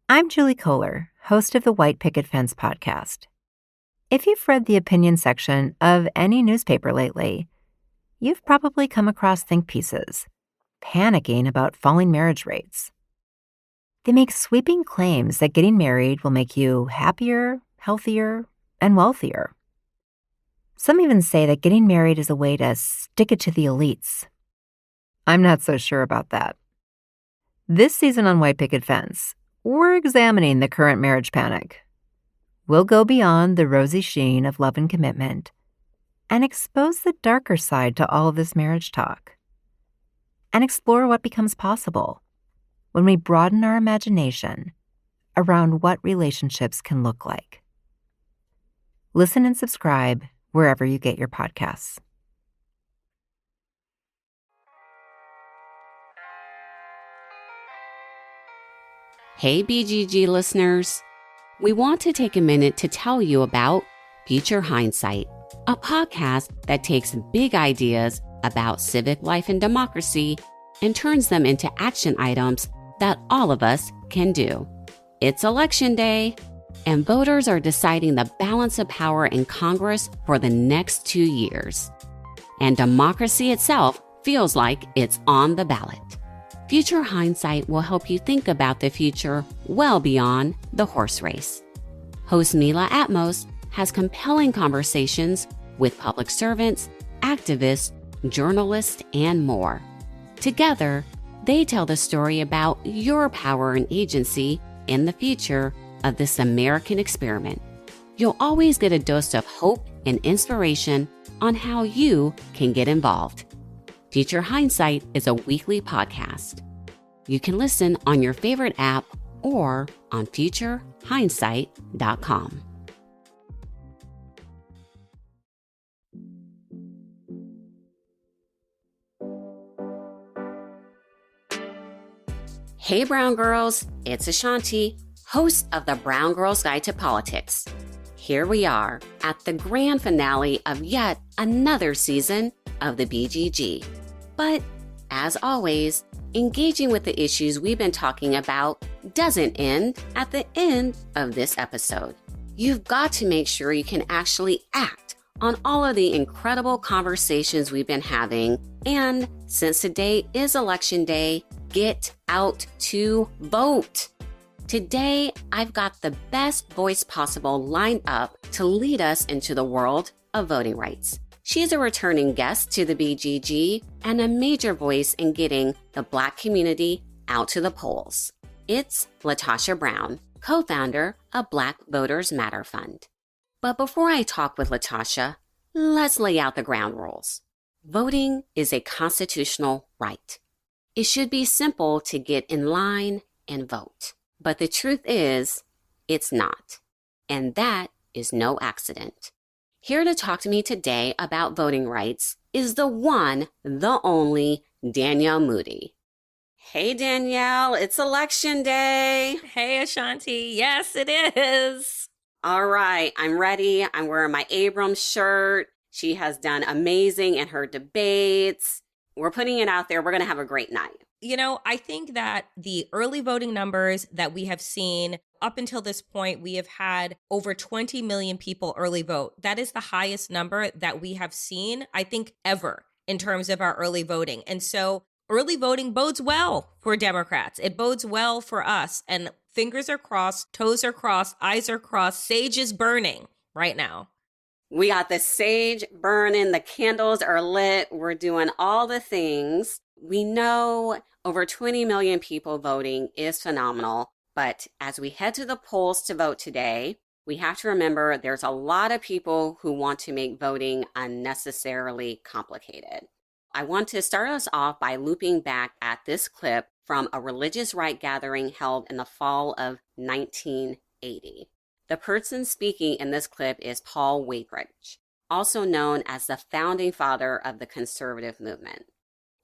I'm Julie Kohler, host of the White Picket Fence podcast. If you've read the opinion section of any newspaper lately, you've probably come across think pieces, panicking about falling marriage rates. They make sweeping claims that getting married will make you happier, healthier, and wealthier. Some even say that getting married is a way to stick it to the elites. I'm not so sure about that. This season on White Picket Fence, we're examining the current marriage panic. We'll go beyond the rosy sheen of love and commitment and expose the darker side to all of this marriage talk and explore what becomes possible when we broaden our imagination around what relationships can look like. Listen and subscribe wherever you get your podcasts. Hey BGG listeners, we want to take a minute to tell you about Future Hindsight, a podcast that takes big ideas about civic life and democracy and turns them into action items that all of us can do. It's election day, and voters are deciding the balance of power in Congress for the next 2 years. And democracy itself feels like it's on the ballot. Future Hindsight will help you think about the future well beyond the horse race. Host Mila Atmos has compelling conversations with public servants, activists, journalists, and more. Together, they tell the story about your power and agency in the future of this American experiment. You'll always get a dose of hope and inspiration on how you can get involved. Future Hindsight is a weekly podcast. You can listen on your favorite app or on futurehindsight.com. Hey Brown Girls, it's Ashanti, host of the Brown Girls Guide to Politics. Here we are at the grand finale of yet another season of the BGG. But, as always, engaging with the issues we've been talking about doesn't end at the end of this episode. You've got to make sure you can actually act on all of the incredible conversations we've been having. And since today is Election Day, get out to vote. Today, I've got the best voice possible lined up to lead us into the world of voting rights. She's a returning guest to the BGG and a major voice in getting the Black community out to the polls. It's LaTosha Brown, co-founder of Black Voters Matter Fund. But before I talk with LaTosha, let's lay out the ground rules. Voting is a constitutional right. It should be simple to get in line and vote. But the truth is, it's not. And that is no accident. Here to talk to me today about voting rights is the one, the only Danielle Moody. Hey Danielle, it's Election Day. Hey Ashanti, yes it is. All right, I'm ready. I'm wearing my Abrams shirt. She has done amazing in her debates. We're putting it out there. We're going to have a great night. You know, I think that the early voting numbers that we have seen up until this point, we have had over 20 million people early vote. That is the highest number that we have seen, I think, ever in terms of our early voting. And so early voting bodes well for Democrats. It bodes well for us. And fingers are crossed, toes are crossed, eyes are crossed, sage is burning right now. We got the sage burning, the candles are lit, we're doing all the things. We know over 20 million people voting is phenomenal, but as we head to the polls to vote today, we have to remember there's a lot of people who want to make voting unnecessarily complicated. I want to start us off by looping back at this clip from a religious right gathering held in the fall of 1980. The person speaking in this clip is Paul Weybridge, also known as the founding father of the conservative movement.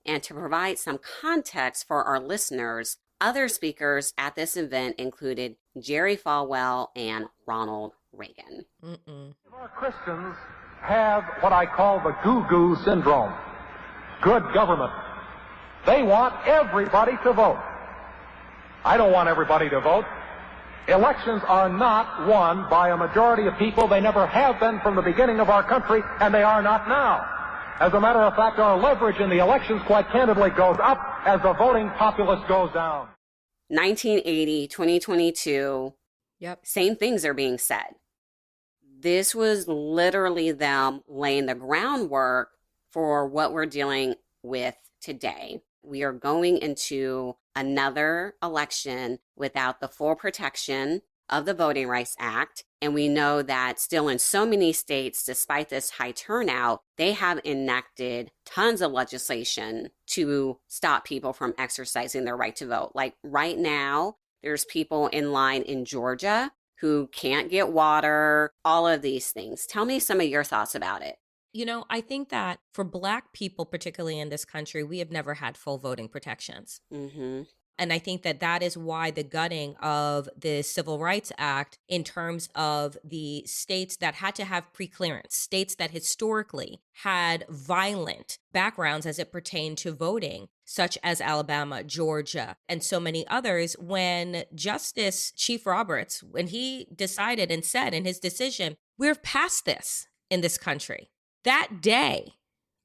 And to provide some context for our listeners, other speakers at this event included Jerry Falwell and Ronald Reagan. Our Christians have what I call the goo-goo syndrome. Good government. They want everybody to vote. I don't want everybody to vote. Elections are not won by a majority of people. They never have been from the beginning of our country, and they are not now. As a matter of fact, our leverage in the elections, quite candidly, goes up as the voting populace goes down. 1980, 2022, same things are being said. This was literally them laying the groundwork for what we're dealing with today. We are going into another election without the full protection of the Voting Rights Act. And we know that still in so many states, despite this high turnout, they have enacted tons of legislation to stop people from exercising their right to vote. Like right now, there's people in line in Georgia who can't get water, all of these things. Tell me some of your thoughts about it. You know, I think that for Black people, particularly in this country, we have never had full voting protections. Mm-hmm. And I think that that is why the gutting of the Civil Rights Act in terms of the states that had to have preclearance, states that historically had violent backgrounds as it pertained to voting, such as Alabama, Georgia, and so many others, when Justice Chief Roberts, when he decided and said in his decision, we're past this in this country. That day,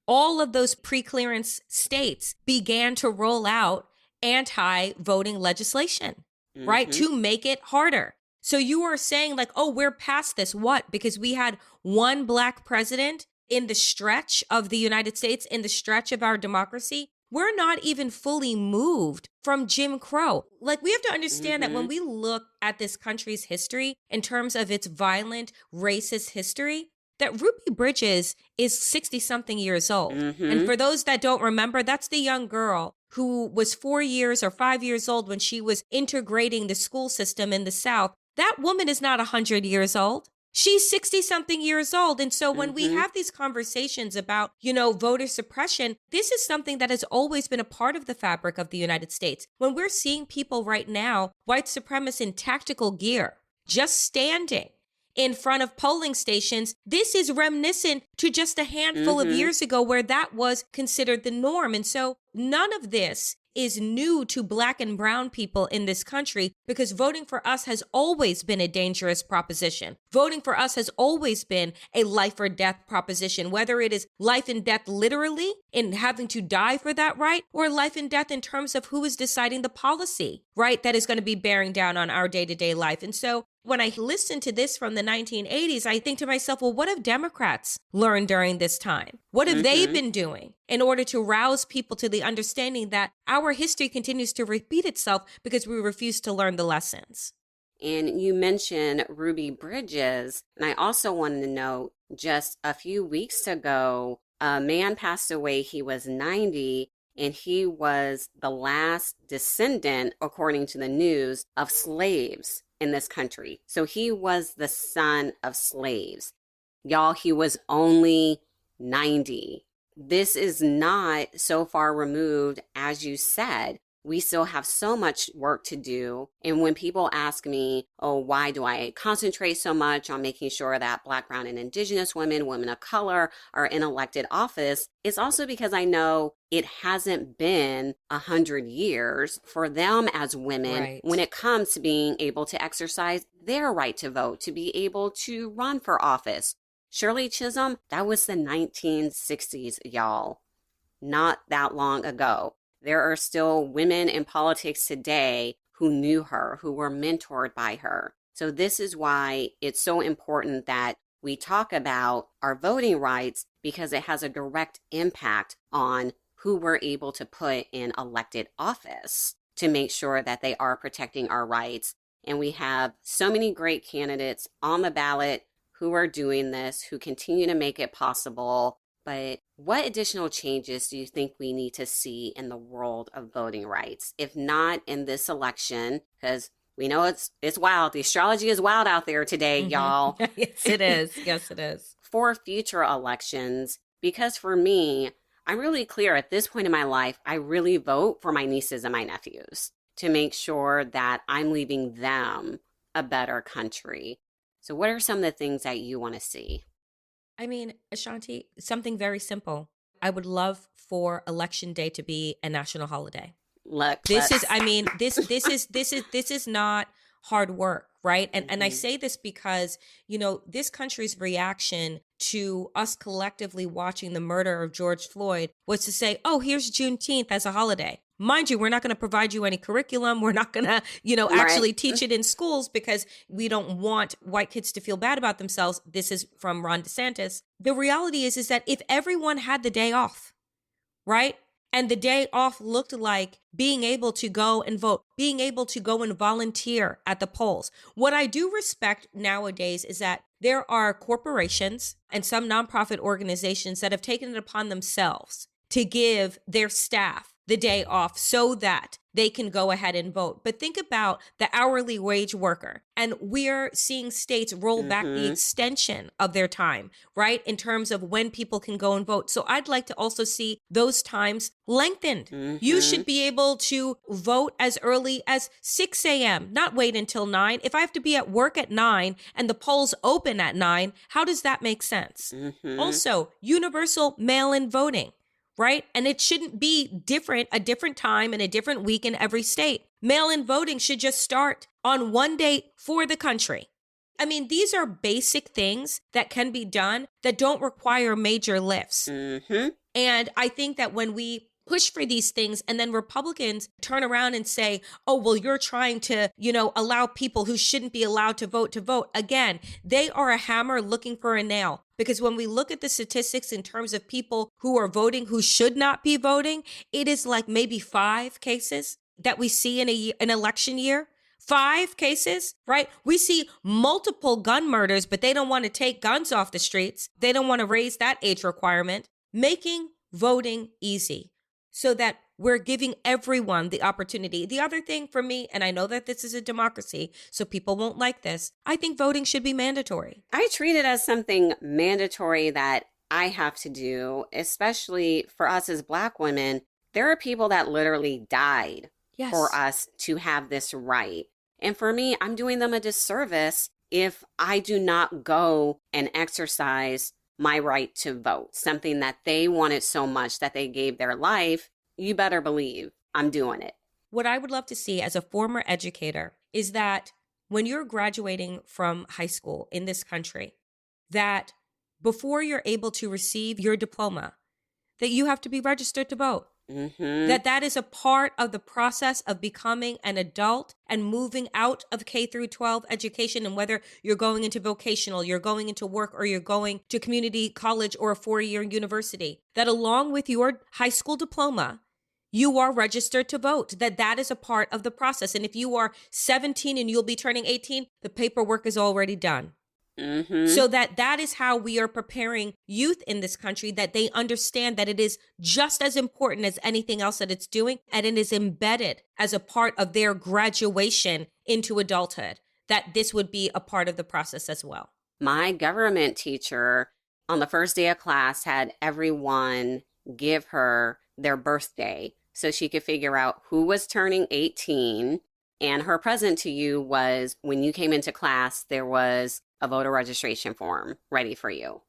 all of those preclearance states began to roll out anti-voting legislation, right? To make it harder. So you are saying like, oh, we're past this. What? Because we had one Black president in the stretch of the United States, in the stretch of our democracy. We're not even fully moved from Jim Crow. Like, we have to understand that when we look at this country's history in terms of its violent, racist history, that Ruby Bridges is 60-something years old. And for those that don't remember, that's the young girl who was 4 years or 5 years old when she was integrating the school system in the South. That woman is not 100 years old. She's 60-something years old. And so when we have these conversations about, you know, voter suppression, this is something that has always been a part of the fabric of the United States. When we're seeing people right now, white supremacists in tactical gear, just standing in front of polling stations, this is reminiscent to just a handful of years ago where that was considered the norm. And so none of this is new to Black and brown people in this country, because voting for us has always been a dangerous proposition. Voting for us has always been a life or death proposition, whether it is life and death literally in having to die for that right, or life and death in terms of who is deciding the policy, right, that is going to be bearing down on our day-to-day life. And so when I listen to this from the 1980s, I think to myself, well, what have Democrats learned during this time? What have they been doing in order to rouse people to the understanding that our history continues to repeat itself because we refuse to learn the lessons? And you mentioned Ruby Bridges, and I also wanted to note just a few weeks ago, a man passed away. He was 90, and he was the last descendant, according to the news, of slaves in this country. So he was the son of slaves. Y'all, he was only 90. This is not so far removed as you said. We still have so much work to do. And when people ask me, oh, why do I concentrate so much on making sure that Black, brown, and Indigenous women, women of color are in elected office, it's also because I know it hasn't been 100 years for them as women when it comes to being able to exercise their right to vote, to be able to run for office. Shirley Chisholm, that was the 1960s, y'all. Not that long ago. There are still women in politics today who knew her, who were mentored by her. So this is why it's so important that we talk about our voting rights, because it has a direct impact on who we're able to put in elected office to make sure that they are protecting our rights. And we have so many great candidates on the ballot who are doing this, who continue to make it possible. But what additional changes do you think we need to see in the world of voting rights? If not in this election, because we know it's wild. The astrology is wild out there today, y'all. Yes, it is. Yes, it is. For future elections, because for me, I'm really clear at this point in my life, I really vote for my nieces and my nephews to make sure that I'm leaving them a better country. So what are some of the things that you want to see? I mean, Ashanti, something very simple. I would love for Election Day to be a national holiday. Look, this is not hard work, right? And I say this because, this country's reaction to us collectively watching the murder of George Floyd was to say, oh, here's Juneteenth as a holiday. Mind you, we're not going to provide you any curriculum. We're not going to, actually teach it in schools because we don't want white kids to feel bad about themselves. This is from Ron DeSantis. The reality is that if everyone had the day off, right? And the day off looked like being able to go and vote, being able to go and volunteer at the polls. What I do respect nowadays is that there are corporations and some nonprofit organizations that have taken it upon themselves to give their staff the day off so that they can go ahead and vote. But think about the hourly wage worker. And we're seeing states roll back the extension of their time, right? In terms of when people can go and vote. So I'd like to also see those times lengthened. You should be able to vote as early as 6 a.m., not wait until 9. If I have to be at work at 9 and the polls open at 9, how does that make sense? Also, universal mail-in voting. Right? And it shouldn't be a different time and a different week in every state. Mail-in voting should just start on one date for the country. I mean, these are basic things that can be done that don't require major lifts. And I think that when we push for these things and then Republicans turn around and say, oh, well, you're trying to, allow people who shouldn't be allowed to vote. Again, they are a hammer looking for a nail. Because when we look at the statistics in terms of people who are voting, who should not be voting, it is like maybe 5 cases that we see in an election year. 5 cases, right? We see multiple gun murders, but they don't want to take guns off the streets. They don't want to raise that age requirement. Making voting easy so that we're giving everyone the opportunity. The other thing for me, and I know that this is a democracy, so people won't like this, I think voting should be mandatory. I treat it as something mandatory that I have to do, especially for us as Black women. There are people that literally died for us to have this right. And for me, I'm doing them a disservice if I do not go and exercise my right to vote, something that they wanted so much that they gave their life. You better believe I'm doing it. What I would love to see as a former educator is that when you're graduating from high school in this country, that before you're able to receive your diploma, that you have to be registered to vote. That is a part of the process of becoming an adult and moving out of K through 12 education. And whether you're going into vocational, you're going into work, or you're going to community college or a 4-year university, that along with your high school diploma, you are registered to vote, that is a part of the process. And if you are 17 and you'll be turning 18, the paperwork is already done. So that is how we are preparing youth in this country, that they understand that it is just as important as anything else that it's doing, and it is embedded as a part of their graduation into adulthood, that this would be a part of the process as well. My government teacher on the first day of class had everyone give her their birthday so she could figure out who was turning 18. And her present to you was, when you came into class, there was a voter registration form ready for you.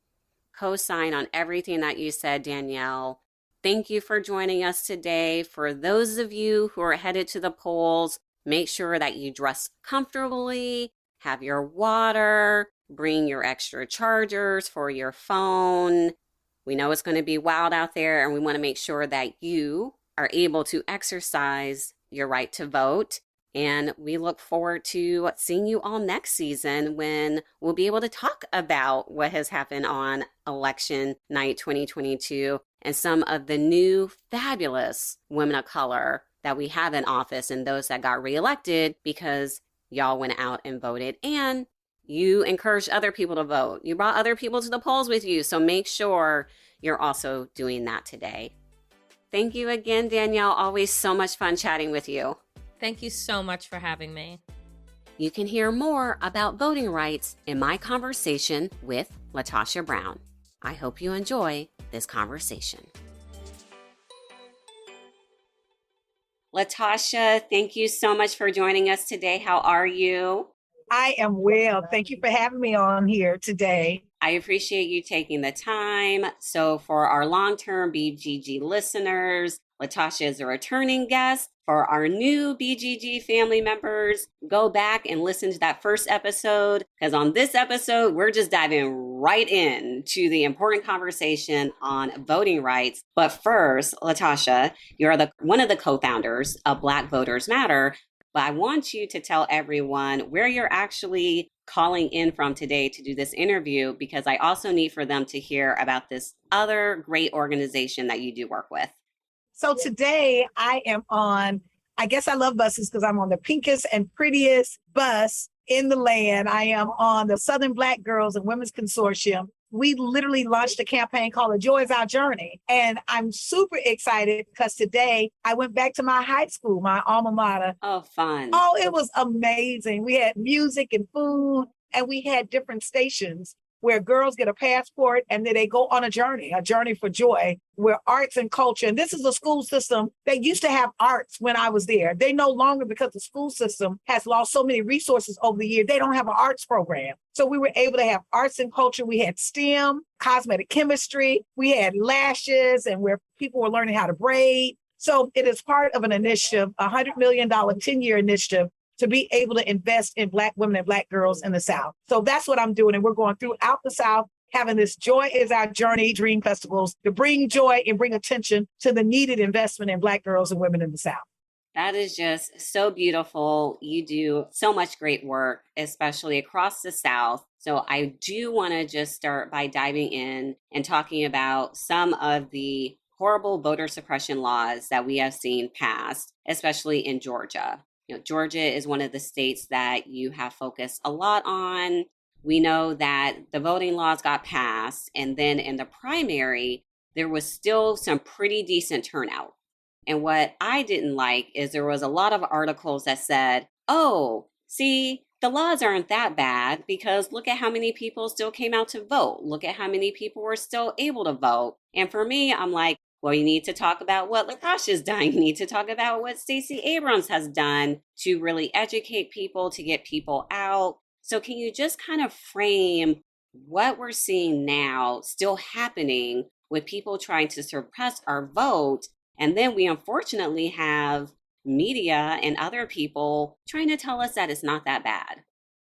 Co-sign on everything that you said, Danielle. Thank you for joining us today. For those of you who are headed to the polls, make sure that you dress comfortably, have your water, bring your extra chargers for your phone. We know it's going to be wild out there, and we want to make sure that you are able to exercise your right to vote. And we look forward to seeing you all next season, when we'll be able to talk about what has happened on election night 2022 and some of the new fabulous women of color that we have in office, and those that got reelected because y'all went out and voted, and you encouraged other people to vote. You brought other people to the polls with you. So make sure you're also doing that today. Thank you again, Danielle. Always so much fun chatting with you. Thank you so much for having me. You can hear more about voting rights in my conversation with LaTosha Brown. I hope you enjoy this conversation. LaTosha, thank you so much for joining us today. How are you? I am well. Thank you for having me on here today. I appreciate you taking the time. So for our long-term BGG listeners, LaTosha is a returning guest. For our new BGG family members, go back and listen to that first episode, because on this episode, we're just diving right in to the important conversation on voting rights. But first, LaTosha, you're one of the co-founders of Black Voters Matter, but I want you to tell everyone where you're actually calling in from today to do this interview, because I also need for them to hear about this other great organization that you do work with. So today I am on, I guess I love buses because I'm on the pinkest and prettiest bus in the land. I am on the Southern Black Girls and Women's Consortium. We literally launched a campaign called The Joy is Our Journey. And I'm super excited because today I went back to my high school, my alma mater. Oh, fun. Oh, it was amazing. We had music and food, and we had different stations where girls get a passport and then they go on a journey for joy, where arts and culture. And this is a school system that used to have arts when I was there. They no longer, because the school system has lost so many resources over the years, they don't have an arts program. So we were able to have arts and culture. We had STEM, cosmetic chemistry. We had lashes, and where people were learning how to braid. So it is part of an initiative, a $100 million 10-year initiative, to be able to invest in Black women and Black girls in the South. So that's what I'm doing. And we're going throughout the South, having this Joy is Our Journey Dream Festivals to bring joy and bring attention to the needed investment in Black girls and women in the South. That is just so beautiful. You do so much great work, especially across the South. So I do want to just start by diving in and talking about some of the horrible voter suppression laws that we have seen passed, especially in Georgia. Georgia is one of the states that you have focused a lot on. We know that the voting laws got passed, and then in the primary, there was still some pretty decent turnout. And what I didn't like is there was a lot of articles that said, oh, see, the laws aren't that bad because look at how many people still came out to vote. Look at how many people were still able to vote. And for me, I'm like, well, you need to talk about what LaTosha's done. You need to talk about what Stacey Abrams has done to really educate people, to get people out. So can you just kind of frame what we're seeing now still happening with people trying to suppress our vote? And then we unfortunately have media and other people trying to tell us that it's not that bad.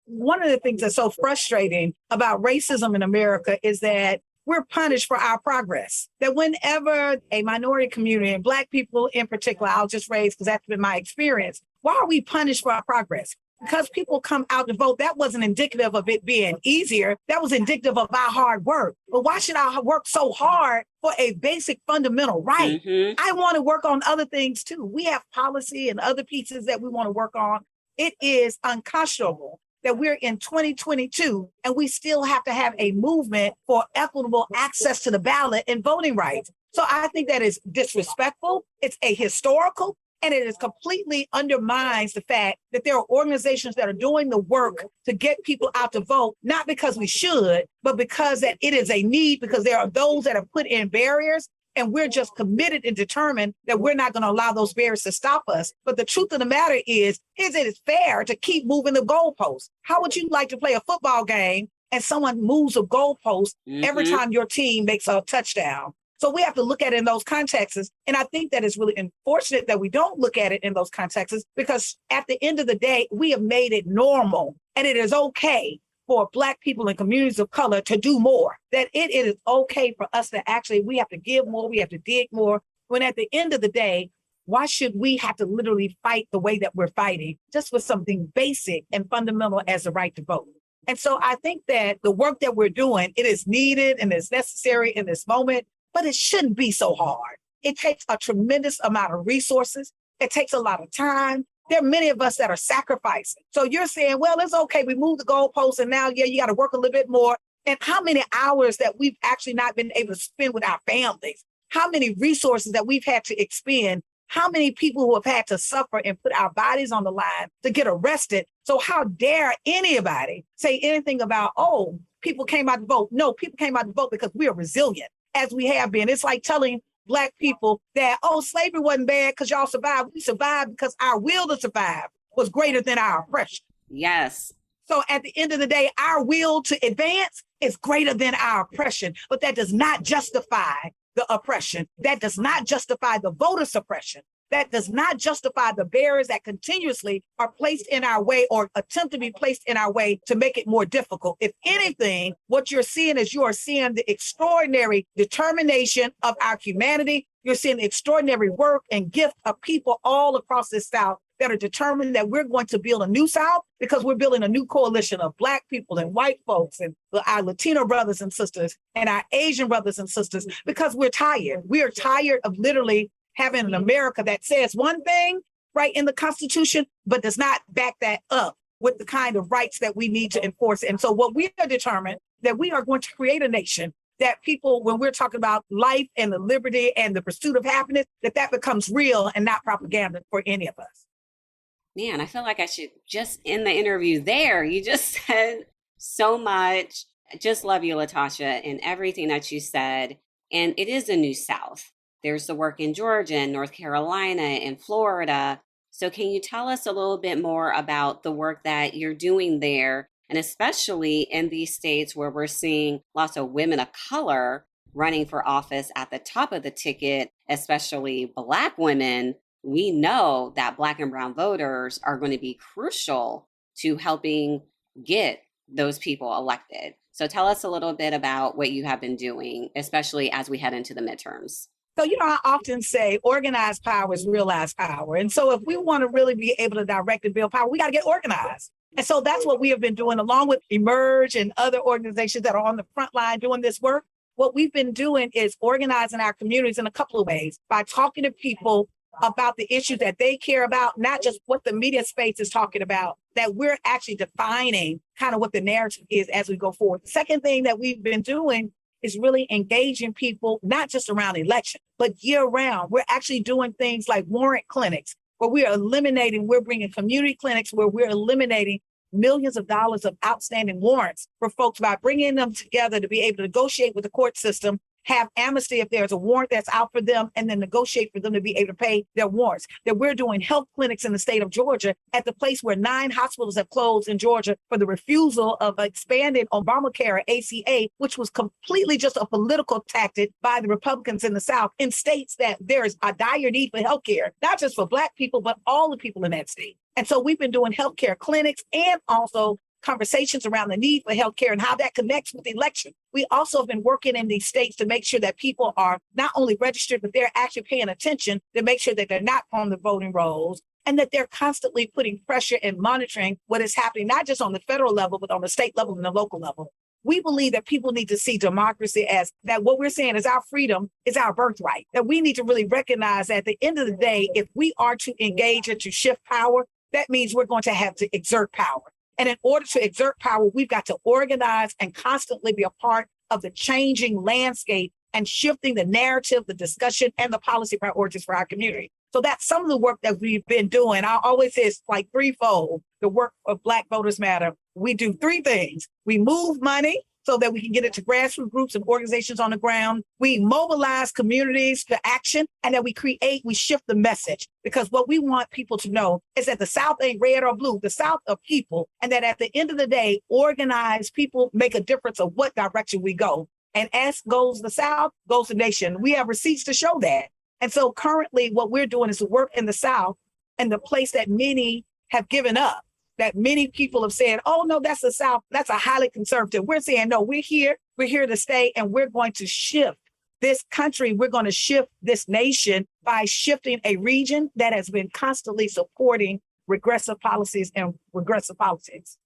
One of the things that's so frustrating about racism in America is that we're punished for our progress. That whenever a minority community, and Black people in particular, I'll just raise because that's been my experience, why are we punished for our progress? Because people come out to vote, that wasn't indicative of it being easier. That was indicative of our hard work. But why should I work so hard for a basic fundamental right? I want to work on other things too. We have policy and other pieces that we want to work on. It is unconscionable that we're in 2022 and we still have to have a movement for equitable access to the ballot and voting rights. So I think that is disrespectful. It's ahistorical, and it is completely undermines the fact that there are organizations that are doing the work to get people out to vote, not because we should, but because that it is a need, because there are those that have put in barriers. And we're just committed and determined that we're not going to allow those barriers to stop us. But the truth of the matter is it is fair to keep moving the goalposts. How would you like to play a football game and someone moves a goalpost every time your team makes a touchdown? So we have to look at it in those contexts. And I think that it's really unfortunate that we don't look at it in those contexts, because at the end of the day, we have made it normal, and it is okay for Black people and communities of color to do more, that it is okay for us to actually, we have to give more, we have to dig more, when at the end of the day, why should we have to literally fight the way that we're fighting just for something basic and fundamental as the right to vote? And so I think that the work that we're doing, it is needed and it's necessary in this moment, but it shouldn't be so hard. It takes a tremendous amount of resources. It takes a lot of time. There are many of us that are sacrificing. So you're saying, well, it's okay. We moved the goalposts and now, you got to work a little bit more. And how many hours that we've actually not been able to spend with our families? How many resources that we've had to expend? How many people who have had to suffer and put our bodies on the line to get arrested? So how dare anybody say anything about, oh, people came out to vote? No, people came out to vote because we are resilient, as we have been. It's like telling Black people that, oh, slavery wasn't bad because y'all survived. We survived because our will to survive was greater than our oppression. Yes. So at the end of the day, our will to advance is greater than our oppression, but that does not justify the oppression. That does not justify the voter suppression. that does not justify the barriers that continuously are placed in our way or attempt to be placed in our way to make it more difficult. If anything, what you're seeing is you are seeing the extraordinary determination of our humanity. You're seeing the extraordinary work and gift of people all across the South that are determined that we're going to build a new South because we're building a new coalition of Black people and white folks and our Latino brothers and sisters and our Asian brothers and sisters, because we're tired. We are tired of literally having an America that says one thing right in the Constitution, but does not back that up with the kind of rights that we need to enforce. And so what we are determined that we are going to create a nation that people, when we're talking about life and the liberty and the pursuit of happiness, that becomes real and not propaganda for any of us. Man, I feel like I should just end the interview there. You just said so much. I just love you, LaTosha, and everything that you said. And it is a new South. There's the work in Georgia and North Carolina and Florida. So can you tell us a little bit more about the work that you're doing there, and especially in these states where we're seeing lots of women of color running for office at the top of the ticket, especially Black women? We know that Black and brown voters are going to be crucial to helping get those people elected. So tell us a little bit about what you have been doing, especially as we head into the midterms. So, I often say organized power is realized power. And so if we want to really be able to direct and build power, we got to get organized. And so that's what we have been doing along with Emerge and other organizations that are on the front line doing this work. What we've been doing is organizing our communities in a couple of ways by talking to people about the issues that they care about, not just what the media space is talking about, that we're actually defining kind of what the narrative is as we go forward. The second thing that we've been doing is really engaging people, not just around election, but year round. We're actually doing things like warrant clinics where we're bringing community clinics where we're eliminating millions of dollars of outstanding warrants for folks by bringing them together to be able to negotiate with the court system, have amnesty if there's a warrant that's out for them, and then negotiate for them to be able to pay their warrants. That we're doing health clinics in the state of Georgia at the place where 9 hospitals have closed in Georgia for the refusal of expanding Obamacare or ACA, which was completely just a political tactic by the Republicans in the South, in states that there is a dire need for healthcare, not just for Black people, but all the people in that state. And so we've been doing healthcare clinics and also conversations around the need for healthcare and how that connects with the election. We also have been working in these states to make sure that people are not only registered, but they're actually paying attention to make sure that they're not on the voting rolls and that they're constantly putting pressure and monitoring what is happening, not just on the federal level, but on the state level and the local level. We believe that people need to see democracy as that what we're saying is our freedom is our birthright, that we need to really recognize that at the end of the day, if we are to engage and to shift power, that means we're going to have to exert power. And in order to exert power, we've got to organize and constantly be a part of the changing landscape and shifting the narrative, the discussion, and the policy priorities for our community. So that's some of the work that we've been doing. I always say it's like threefold, the work of Black Voters Matter. We do 3 things. We move money so that we can get it to grassroots groups and organizations on the ground. We mobilize communities to action, and that we shift the message. Because what we want people to know is that the South ain't red or blue, the South are people, and that at the end of the day, organized people make a difference of what direction we go. And as goes the South, goes the nation. We have receipts to show that. And so currently what we're doing is to work in the South and the place that many have given up, that many people have said, oh, no, that's the South. That's a highly conservative. We're saying, no, we're here to stay, and we're going to shift this country. We're going to shift this nation by shifting a region that has been constantly supporting regressive policies and regressive politics.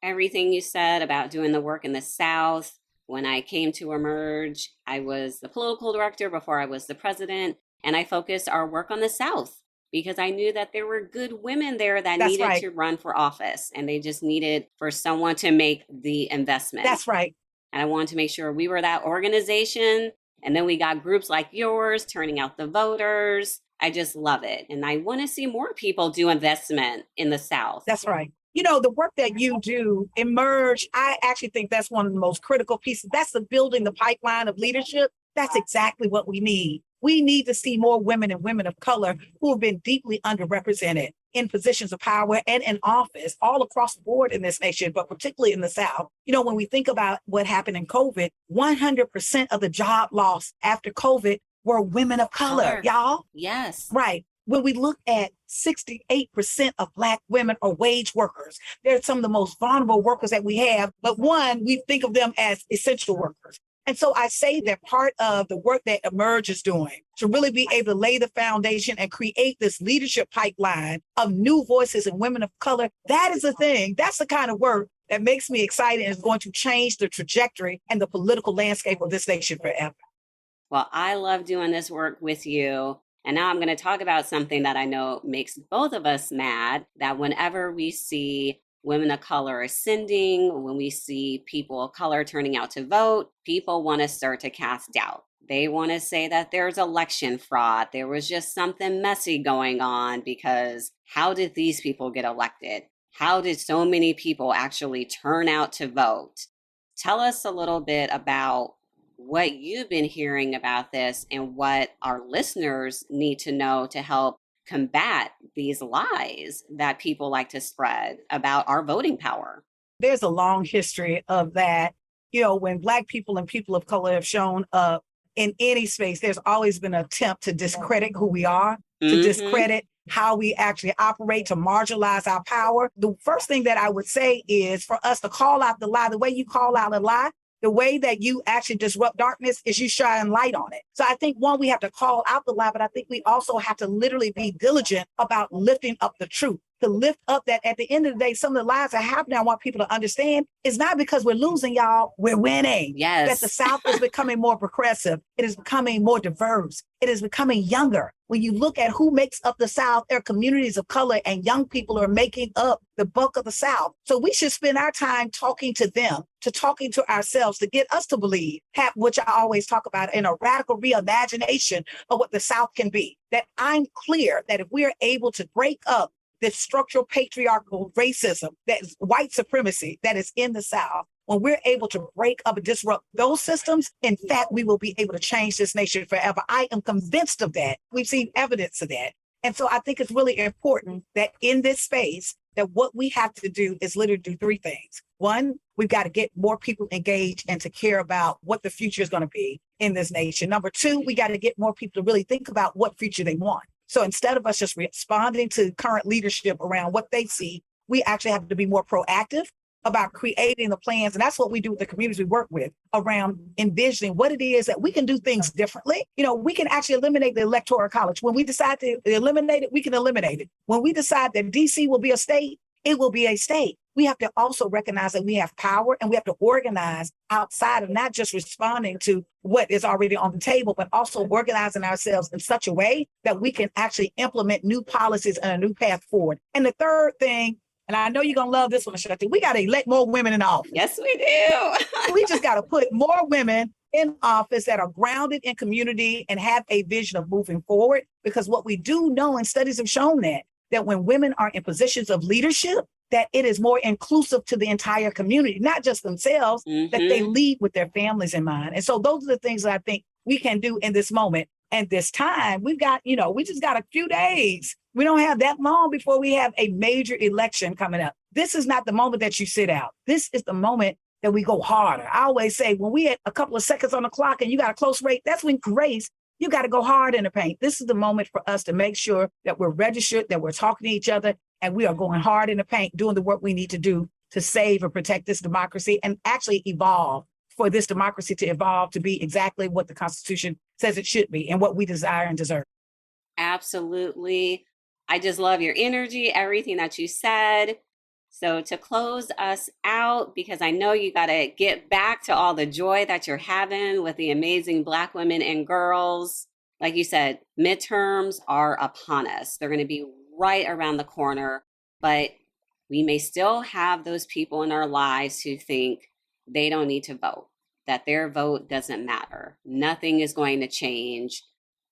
Everything you said about doing the work in the South. When I came to Emerge, I was the political director before I was the president, and I focused our work on the South, because I knew that there were good women there that needed to run for office, and they just needed for someone to make the investment. That's right. And I wanted to make sure we were that organization. And then we got groups like yours turning out the voters. I just love it. And I want to see more people do investment in the South. That's right. The work that you do, Emerge, I actually think that's one of the most critical pieces. That's the building the pipeline of leadership. That's exactly what we need. We need to see more women and women of color who have been deeply underrepresented in positions of power and in office all across the board in this nation, but particularly in the South. When we think about what happened in COVID, 100% of the job loss after COVID were women of color, y'all. Yes. Right. When we look at 68% of Black women are wage workers, they're some of the most vulnerable workers that we have. But one, we think of them as essential workers. And so I say that part of the work that Emerge is doing to really be able to lay the foundation and create this leadership pipeline of new voices and women of color, that is the thing. That's the kind of work that makes me excited and is going to change the trajectory and the political landscape of this nation forever. Well, I love doing this work with you. And now I'm going to talk about something that I know makes both of us mad, that whenever we see women of color ascending, when we see people of color turning out to vote, people want to start to cast doubt. They want to say that there's election fraud. There was just something messy going on because how did these people get elected? How did so many people actually turn out to vote? Tell us a little bit about what you've been hearing about this and what our listeners need to know to help combat these lies that people like to spread about our voting power. There's a long history of that. You know, when Black people and people of color have shown up in any space, there's always been an attempt to discredit who we are, to discredit how we actually operate, to marginalize our power. The first thing that I would say is for us to call out the lie. The way you call out a lie, the way that you actually disrupt darkness is you shine light on it. So I think, one, we have to call out the lie, but I think we also have to literally be diligent about lifting up the truth, to lift up that at the end of the day, some of the lies that happen, I want people to understand, is not because we're losing, y'all, we're winning. Yes. That the South is becoming more progressive. It is becoming more diverse. It is becoming younger. When you look at who makes up the South, there are communities of color and young people are making up the bulk of the South. So we should spend our time talking to them, to talking to ourselves, to get us to believe, which I always talk about, in a radical reimagination of what the South can be. That I'm clear that if we are able to break up this structural patriarchal racism, that is white supremacy that is in the South, when we're able to break up and disrupt those systems, in fact, we will be able to change this nation forever. I am convinced of that. We've seen evidence of that. And so I think it's really important that in this space, that what we have to do is literally do three things. One, we've got to get more people engaged and to care about what the future is going to be in this nation. Number two, we got to get more people to really think about what future they want. So instead of us just responding to current leadership around what they see, we actually have to be more proactive about creating the plans. And that's what we do with the communities we work with, around envisioning what it is that we can do things differently. You know, we can actually eliminate the electoral college. When we decide to eliminate it, we can eliminate it. When we decide that DC will be a state, it will be a state. We have to also recognize that we have power and we have to organize outside of not just responding to what is already on the table, but also organizing ourselves in such a way that we can actually implement new policies and a new path forward. And the third thing, and I know you're going to love this one, Ashanti, we got to elect more women in office. Yes, we do. We just got to put more women in office that are grounded in community and have a vision of moving forward. Because what we do know, and studies have shown that when women are in positions of leadership, that it is more inclusive to the entire community, not just themselves, that they lead with their families in mind. And so those are the things that I think we can do in this moment. And this time, we've got, we just got a few days. We don't have that long before we have a major election coming up. This is not the moment that you sit out. This is the moment that we go harder. I always say, when we had a couple of seconds on the clock and you got a close rate, that's when grace, you got to go hard in the paint. This is the moment for us to make sure that we're registered, that we're talking to each other, and we are going hard in the paint, doing the work we need to do to save and protect this democracy and actually evolve, for this democracy to evolve to be exactly what the Constitution says it should be and what we desire and deserve. Absolutely. I just love your energy, everything that you said. So to close us out, because I know you got to get back to all the joy that you're having with the amazing Black women and girls. Like you said, midterms are upon us. They're going to be right around the corner, but we may still have those people in our lives who think they don't need to vote, that their vote doesn't matter. Nothing is going to change,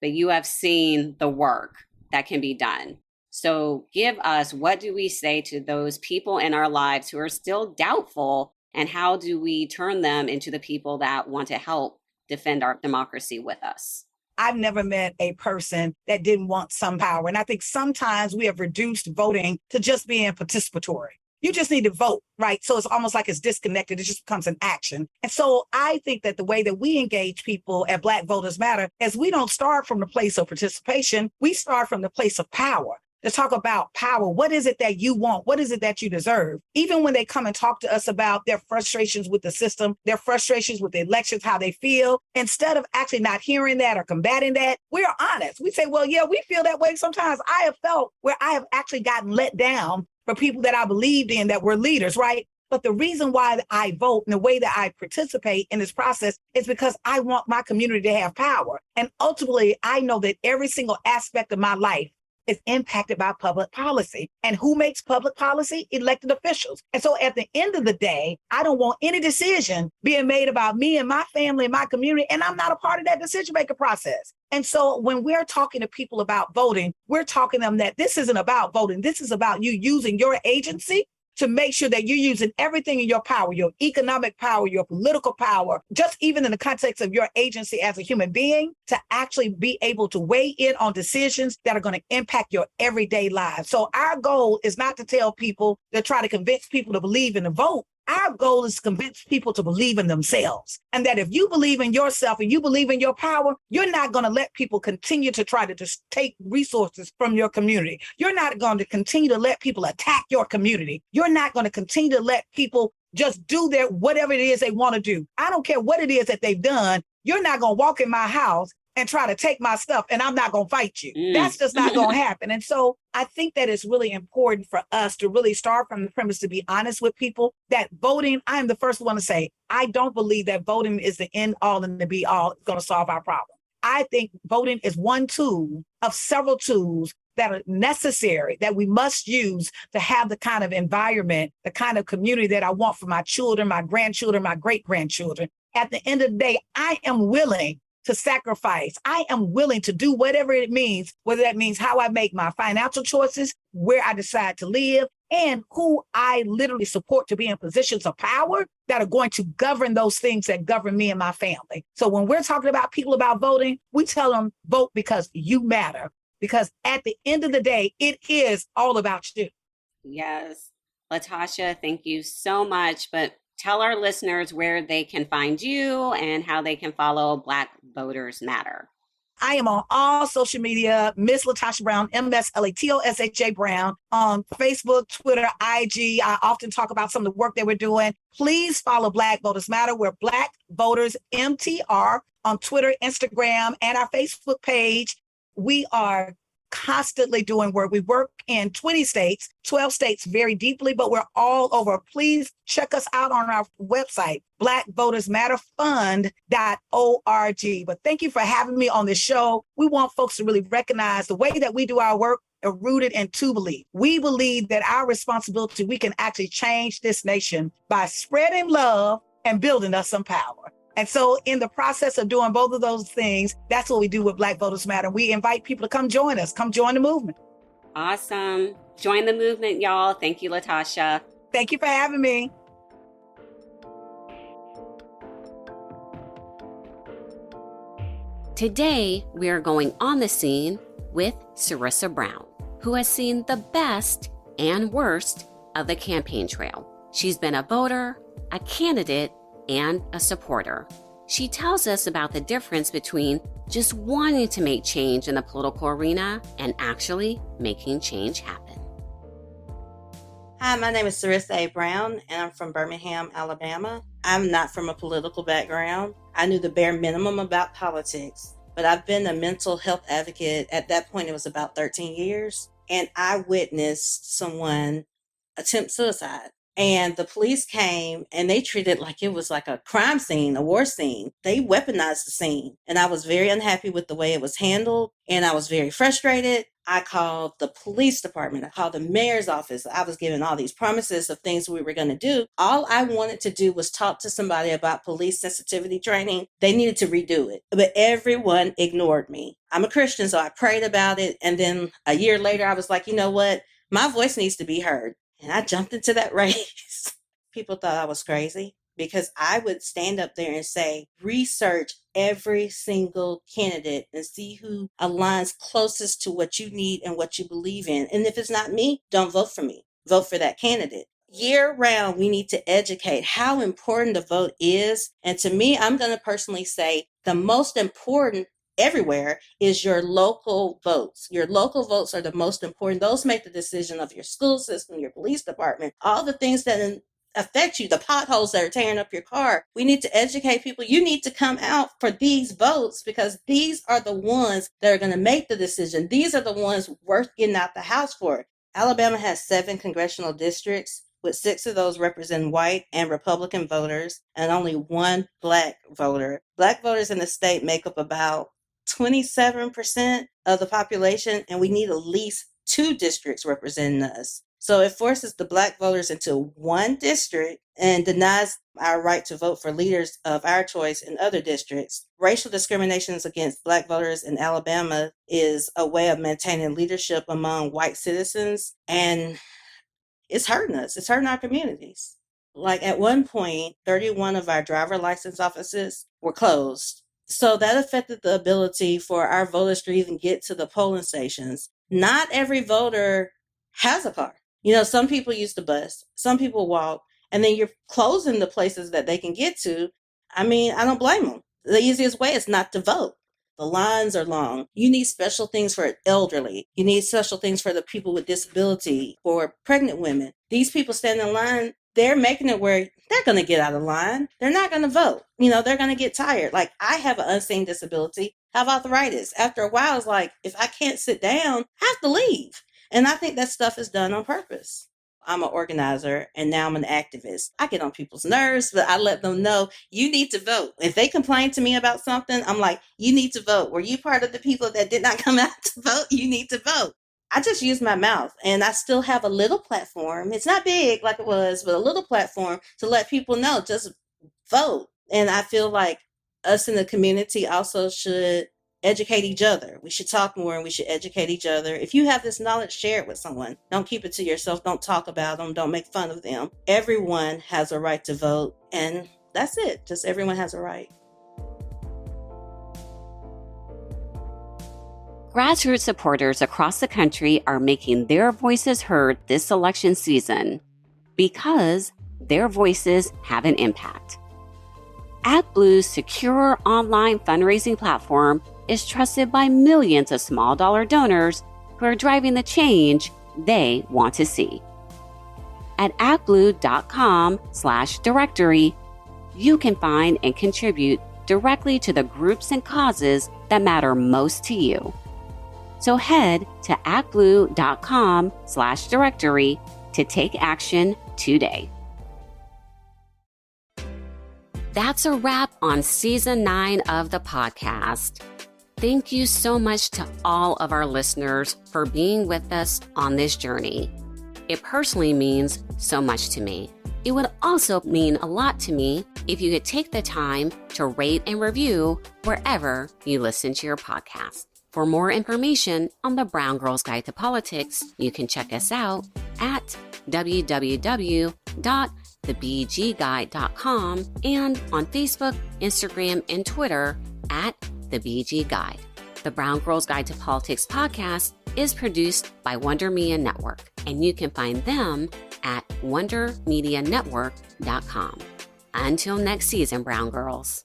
but you have seen the work that can be done. So give us, what do we say to those people in our lives who are still doubtful, and how do we turn them into the people that want to help defend our democracy with us? I've never met a person that didn't want some power. And I think sometimes we have reduced voting to just being participatory. You just need to vote, right? So it's almost like it's disconnected. It just becomes an action. And so I think that the way that we engage people at Black Voters Matter is we don't start from the place of participation. We start from the place of power. To talk about power. What is it that you want? What is it that you deserve? Even when they come and talk to us about their frustrations with the system, their frustrations with the elections, how they feel, instead of actually not hearing that or combating that, we're honest. We say, well, yeah, we feel that way sometimes. I have felt where I have actually gotten let down for people that I believed in that were leaders, right? But the reason why I vote and the way that I participate in this process is because I want my community to have power. And ultimately, I know that every single aspect of my life is impacted by public policy. And who makes public policy? Elected officials. And so at the end of the day, I don't want any decision being made about me and my family and my community, and I'm not a part of that decision-making process. And so when we're talking to people about voting, we're talking to them that this isn't about voting. This is about you using your agency to make sure that you're using everything in your power, your economic power, your political power, just even in the context of your agency as a human being, to actually be able to weigh in on decisions that are going to impact your everyday lives. So our goal is not to tell people to try to convince people to believe in the vote. Our goal is to convince people to believe in themselves. And that if you believe in yourself and you believe in your power, you're not going to let people continue to try to just take resources from your community. You're not going to continue to let people attack your community. You're not going to continue to let people just do their whatever it is they want to do. I don't care what it is that they've done. You're not going to walk in my house and try to take my stuff, and I'm not going to fight you. That's just not going to happen. And so I think that it's really important for us to really start from the premise to be honest with people that voting, I am the first one to say, I don't believe that voting is the end all and the be all going to solve our problem. I think voting is one tool of several tools that are necessary, that we must use to have the kind of environment, the kind of community that I want for my children, my grandchildren, my great-grandchildren. At the end of the day, I am willing to sacrifice. I am willing to do whatever it means, whether that means how I make my financial choices, where I decide to live, and who I literally support to be in positions of power that are going to govern those things that govern me and my family. So when we're talking about people about voting, we tell them vote because you matter. Because at the end of the day, it is all about you. Yes. LaTosha, thank you so much. But tell our listeners where they can find you and how they can follow Black Voters Matter. I am on all social media, Miss LaTosha Brown, MSLATOSHA Brown, on Facebook, Twitter, IG. I often talk about some of the work that we're doing. Please follow Black Voters Matter. We're Black Voters MTR on Twitter, Instagram, and our Facebook page. We are constantly doing work. We work in 20 states, 12 states very deeply, but we're all over. Please check us out on our website, blackvotersmatterfund.org. But thank you for having me on this show. We want folks to really recognize the way that we do our work are rooted in two beliefs. We believe that our responsibility, we can actually change this nation by spreading love and building us some power. And so in the process of doing both of those things, that's what we do with Black Voters Matter. We invite people to come join us, come join the movement. Awesome. Join the movement, y'all. Thank you, LaTosha. Thank you for having me. Today, we are going on the scene with Sarissa Brown, who has seen the best and worst of the campaign trail. She's been a voter, a candidate, and a supporter. She tells us about the difference between just wanting to make change in the political arena and actually making change happen. Hi, my name is Sarissa Brown, and I'm from Birmingham, Alabama. I'm not from a political background. I knew the bare minimum about politics, but I've been a mental health advocate. At that point, it was about 13 years, and I witnessed someone attempt suicide. And the police came and they treated it like it was like a crime scene, a war scene. They weaponized the scene. And I was very unhappy with the way it was handled. And I was very frustrated. I called the police department. I called the mayor's office. I was given all these promises of things we were going to do. All I wanted to do was talk to somebody about police sensitivity training. They needed to redo it. But everyone ignored me. I'm a Christian, so I prayed about it. And then a year later, I was like, you know what? My voice needs to be heard. And I jumped into that race. People thought I was crazy because I would stand up there and say, research every single candidate and see who aligns closest to what you need and what you believe in. And if it's not me, don't vote for me. Vote for that candidate. Year round, we need to educate how important the vote is. And to me, I'm going to personally say the most important everywhere is your local votes. Your local votes are the most important. Those make the decision of your school system, your police department, all the things that affect you, the potholes that are tearing up your car. We need to educate people. You need to come out for these votes because these are the ones that are going to make the decision. These are the ones worth getting out the house for. Alabama has 7 congressional districts, with 6 of those represent white and Republican voters and only 1 Black voter. Black voters in the state make up about 27% of the population, and we need at least 2 districts representing us. So it forces the Black voters into 1 district and denies our right to vote for leaders of our choice in other districts. Racial discriminations against Black voters in Alabama is a way of maintaining leadership among white citizens, and it's hurting us. It's hurting our communities. Like at one point, 31 of our driver license offices were closed. So that affected the ability for our voters to even get to the polling stations. Not every voter has a car. Some people use the bus, some people walk, and then you're closing the places that they can get to. I don't blame them. The easiest way is not to vote. The lines are long. You need special things for elderly. You need special things for the people with disability, for pregnant women. These people stand in line. They're making it where they're going to get out of line. They're not going to vote. They're going to get tired. Like I have an unseen disability. I have arthritis. After a while, it's like, if I can't sit down, I have to leave. And I think that stuff is done on purpose. I'm an organizer and now I'm an activist. I get on people's nerves, but I let them know you need to vote. If they complain to me about something, I'm like, you need to vote. Were you part of the people that did not come out to vote? You need to vote. I just use my mouth and I still have a little platform. It's not big like it was, but a little platform to let people know, just vote. And I feel like us in the community also should educate each other. We should talk more and we should educate each other. If you have this knowledge, share it with someone. Don't keep it to yourself. Don't talk about them. Don't make fun of them. Everyone has a right to vote. And that's it. Just everyone has a right. Grassroots supporters across the country are making their voices heard this election season because their voices have an impact. ActBlue's secure online fundraising platform is trusted by millions of small dollar donors who are driving the change they want to see. At actblue.com/directory, you can find and contribute directly to the groups and causes that matter most to you. So head to actblue.com/directory to take action today. That's a wrap on Season 9 of the podcast. Thank you so much to all of our listeners for being with us on this journey. It personally means so much to me. It would also mean a lot to me if you could take the time to rate and review wherever you listen to your podcast. For more information on the Brown Girls Guide to Politics, you can check us out at www.thebgguide.com and on Facebook, Instagram, and Twitter at The BG Guide. The Brown Girls Guide to Politics podcast is produced by Wonder Media Network, and you can find them at wondermedianetwork.com. Until next season, Brown Girls.